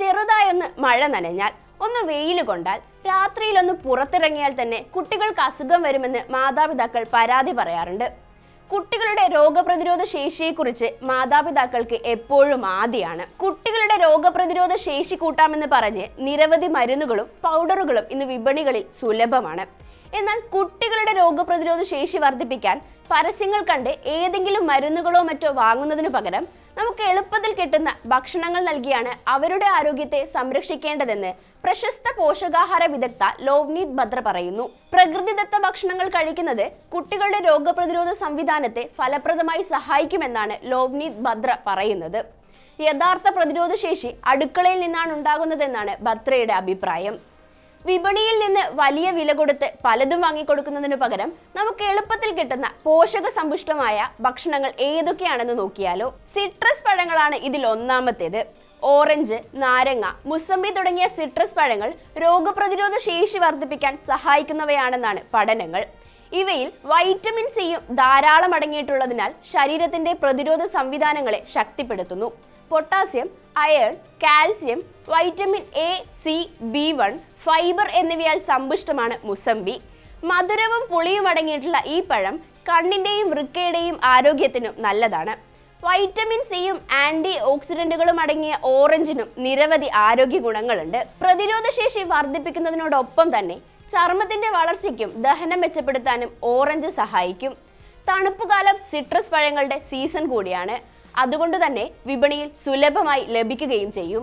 ചെറുതായൊന്ന് മഴ നനഞ്ഞാൽ, ഒന്ന് വെയിൽ കൊണ്ടാൽ, രാത്രിയിലൊന്ന് പുറത്തിറങ്ങിയാൽ തന്നെ കുട്ടികൾക്ക് അസുഖം വരുമെന്ന് മാതാപിതാക്കൾ പരാതി പറയാറുണ്ട്. കുട്ടികളുടെ രോഗപ്രതിരോധ ശേഷിയെക്കുറിച്ച് മാതാപിതാക്കൾക്ക് എപ്പോഴും ആദിയാണ്. കുട്ടികളുടെ രോഗപ്രതിരോധ ശേഷി കൂട്ടാമെന്ന് പറഞ്ഞ് നിരവധി മരുന്നുകളും പൗഡറുകളും ഇന്ന് വിപണികളിൽ സുലഭമാണ്. എന്നാൽ കുട്ടികളുടെ രോഗപ്രതിരോധ ശേഷി വർദ്ധിപ്പിക്കാൻ പരസ്യങ്ങൾ കണ്ട് ഏതെങ്കിലും മരുന്നുകളോ മറ്റോ വാങ്ങുന്നതിനു പകരം നമുക്ക് എളുപ്പത്തിൽ കിട്ടുന്ന ഭക്ഷണങ്ങൾ നൽകിയാണ് അവരുടെ ആരോഗ്യത്തെ സംരക്ഷിക്കേണ്ടതെന്ന് പ്രശസ്ത പോഷകാഹാര വിദഗ്ധ ലോവ്നീത് ബത്ര പറയുന്നു. പ്രകൃതിദത്ത ഭക്ഷണങ്ങൾ കഴിക്കുന്നത് കുട്ടികളുടെ രോഗപ്രതിരോധ സംവിധാനത്തെ ഫലപ്രദമായി സഹായിക്കുമെന്നാണ് ലോവ്നീത് ബത്ര പറയുന്നത്. യഥാർത്ഥ പ്രതിരോധ ശേഷി അടുക്കളയിൽ നിന്നാണ് ഉണ്ടാകുന്നതെന്നാണ് ബത്രയുടെ അഭിപ്രായം. വിപണിയിൽ നിന്ന് വലിയ വില കൊടുത്ത് പലതും വാങ്ങിക്കൊടുക്കുന്നതിനു പകരം നമുക്ക് എളുപ്പത്തിൽ കിട്ടുന്ന പോഷക സമ്പുഷ്ടമായ ഭക്ഷണങ്ങൾ ഏതൊക്കെയാണെന്ന് നോക്കിയാലോ. സിട്രസ് പഴങ്ങളാണ് ഇതിൽ ഒന്നാമത്തേത്. ഓറഞ്ച്, നാരങ്ങ, മുസമ്പി തുടങ്ങിയ സിട്രസ് പഴങ്ങൾ രോഗപ്രതിരോധ ശേഷി വർദ്ധിപ്പിക്കാൻ സഹായിക്കുന്നവയാണെന്നാണ് പഠനങ്ങൾ. ഇവയിൽ വൈറ്റമിൻ സിയും ധാരാളം അടങ്ങിയിട്ടുള്ളതിനാൽ ശരീരത്തിന്റെ പ്രതിരോധ സംവിധാനങ്ങളെ ശക്തിപ്പെടുത്തുന്നു. Potassium, iron, calcium, vitamin A, C, B1, fibre എന്നിവയാൽ സമ്പുഷ്ടമാണ് മുസമ്പി. മധുരവും പുളിയും അടങ്ങിയിട്ടുള്ള ഈ പഴം കണ്ണിന്റെയും വൃക്കയുടെയും ആരോഗ്യത്തിനും നല്ലതാണ്. വൈറ്റമിൻ സിയും ആന്റി ഓക്സിഡന്റുകളും അടങ്ങിയ ഓറഞ്ചിനും നിരവധി ആരോഗ്യ ഗുണങ്ങളുണ്ട്. പ്രതിരോധ ശേഷി വർദ്ധിപ്പിക്കുന്നതിനോടൊപ്പം തന്നെ ചർമ്മത്തിന്റെ വളർച്ചയ്ക്കും ദഹനം മെച്ചപ്പെടുത്താനും ഓറഞ്ച് സഹായിക്കും. തണുപ്പുകാലം സിട്രസ് പഴങ്ങളുടെ സീസൺ കൂടിയാണ്. അതുകൊണ്ട് തന്നെ വിപണിയിൽ സുലഭമായി ലഭിക്കുകയും ചെയ്യും.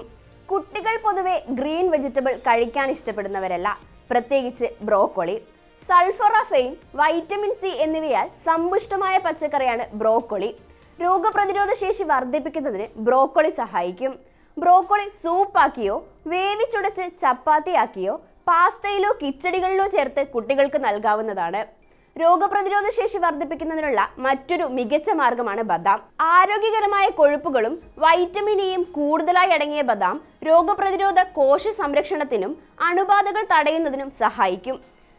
കുട്ടികൾ പൊതുവെ ഗ്രീൻ വെജിറ്റബിൾ കഴിക്കാൻ ഇഷ്ടപ്പെടുന്നവരല്ല, പ്രത്യേകിച്ച് ബ്രോക്കോളി. സൾഫോറഫെയിൻ, വൈറ്റമിൻ സി എന്നിവയാൽ സമ്പുഷ്ടമായ പച്ചക്കറിയാണ് ബ്രോക്കോളി. രോഗപ്രതിരോധ ശേഷി വർദ്ധിപ്പിക്കുന്നതിന് ബ്രോക്കോളി സഹായിക്കും. ബ്രോക്കോളി സൂപ്പാക്കിയോ വേവിച്ചുടച്ച് ചപ്പാത്തിയാക്കിയോ പാസ്തയിലോ കിച്ചടികളിലോ ചേർത്ത് കുട്ടികൾക്ക് നൽകാവുന്നതാണ്. രോഗപ്രതിരോധ ശേഷി വർദ്ധിപ്പിക്കുന്നതിനുള്ള മറ്റൊരു മികച്ച മാർഗമാണ് ബദാം. ആരോഗ്യകരമായ കൊഴുപ്പുകളും വൈറ്റമിൻ ഇയും കൂടുതലായി അടങ്ങിയ ബദാം രോഗപ്രതിരോധ കോശ സംരക്ഷണത്തിനും അണുബാധകൾ തടയുന്നതിനും സഹായിക്കും.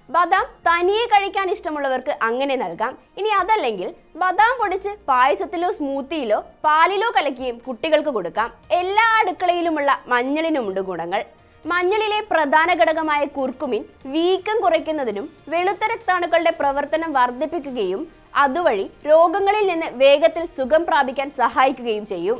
ബദാം തനിയെ കഴിക്കാൻ ഇഷ്ടമുള്ളവർക്ക് അങ്ങനെ നൽകാം. ഇനി അതല്ലെങ്കിൽ ബദാം പൊടിച്ച് പായസത്തിലോ സ്മൂത്തിയിലോ പാലിലോ കലക്കിയും കുട്ടികൾക്ക് കൊടുക്കാം. എല്ലാ അടുക്കളയിലുമുള്ള മഞ്ഞളിനുമുണ്ട് ഗുണങ്ങൾ. മഞ്ഞളിലെ പ്രധാന ഘടകമായ കുർക്കുമിൻ വീക്കം കുറയ്ക്കുന്നതിനും വെളുത്ത രക്താണുക്കളുടെ പ്രവർത്തനം വർദ്ധിപ്പിക്കുകയും അതുവഴി രോഗങ്ങളിൽ നിന്ന് വേഗത്തിൽ സുഖം പ്രാപിക്കാൻ സഹായിക്കുകയും ചെയ്യും.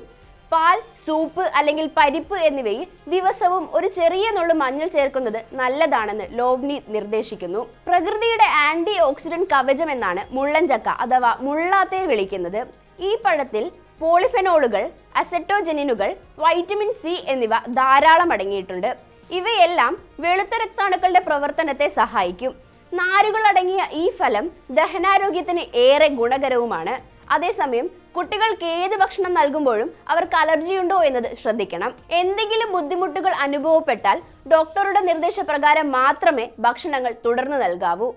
പാൽ, സൂപ്പ് അല്ലെങ്കിൽ പരിപ്പ് എന്നിവയിൽ ദിവസവും ഒരു ചെറിയ നുള്ളു മഞ്ഞൾ ചേർക്കുന്നത് നല്ലതാണെന്ന് ലോവ്നീത് നിർദ്ദേശിക്കുന്നു. പ്രകൃതിയുടെ ആന്റി ഓക്സിഡന്റ് കവചം എന്നാണ് മുള്ളൻചക്ക അഥവാ മുള്ളാത്തയെ വിളിക്കുന്നത്. ഈ പഴത്തിൽ പോളിഫെനോളുകൾ, അസെറ്റോജനിനുകൾ, വൈറ്റമിൻ സി എന്നിവ ധാരാളം അടങ്ങിയിട്ടുണ്ട്. ഇവയെല്ലാം വെളുത്ത രക്താണുക്കളുടെ പ്രവർത്തനത്തെ സഹായിക്കും. നാരുകൾ അടങ്ങിയ ഈ ഫലം ദഹനാരോഗ്യത്തിന് ഏറെ ഗുണകരവുമാണ്. അതേസമയം കുട്ടികൾക്ക് ഏത് ഭക്ഷണം നൽകുമ്പോഴും അവർക്ക് അലർജിയുണ്ടോ എന്നത് ശ്രദ്ധിക്കണം. എന്തെങ്കിലും ബുദ്ധിമുട്ടുകൾ അനുഭവപ്പെട്ടാൽ ഡോക്ടറുടെ നിർദ്ദേശപ്രകാരം മാത്രമേ ഭക്ഷണങ്ങൾ തുടർന്ന് നൽകാവൂ.